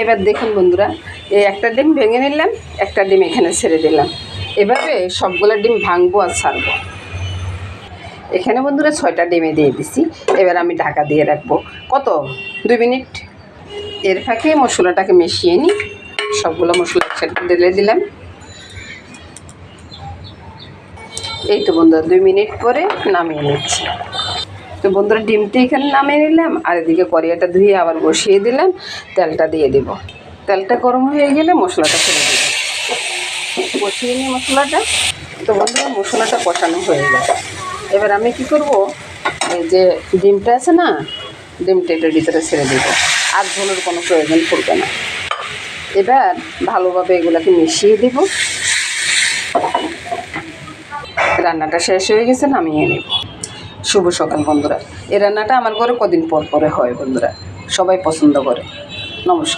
এবার দেখুন বন্ধুরা, এই একটা ডিম ভেঙে নিলাম, একটা ডিম এখানে ছেড়ে দিলাম। এভাবে সবগুলো ডিম ভাঙবো আর ছাড়বো। এখানে বন্ধুরা 6টা ডিমে দিয়ে দিছি। এবার আমি ঢাকা দিয়ে রাখবো কত 2 মিনিট। এর ফাঁকে মশলাটাকে মিশিয়ে নিই। সবগুলো মশলা একসাথে ঢেলে দিলাম। এই তো বন্ধুরা 2 মিনিট পরে নামিয়ে নিচ্ছি। তো বন্ধুরা ডিমটা এখানে নামিয়ে নিলাম, আর এদিকে কড়াইটা ধুয়ে আবার বসিয়ে দিলাম। তেলটা দিয়ে দেব। তেলটা গরম হয়ে গেলে মশলাটা ছেড়ে দেব। বসিয়ে নিই মশলাটা। তো বন্ধুরা মশলাটা কষানো হয়ে গেল। এবার আমি কি করব, এই যে ডিমটা আছে না, ডিমটা এটার ভিতরে ছেড়ে দেব। আর ঝোলের কোনো প্রয়োজন পড়বে না। এবার ভালোভাবে এগুলোকে মিশিয়ে দেব। রান্নাটা শেষ হয়ে গেছে, নামিয়ে নেব। শুভ সকাল বন্ধুরা। এই রান্নাটা আমার ঘরে কদিন পর পরে হয় বন্ধুরা, সবাই পছন্দ করে। নমস্কার।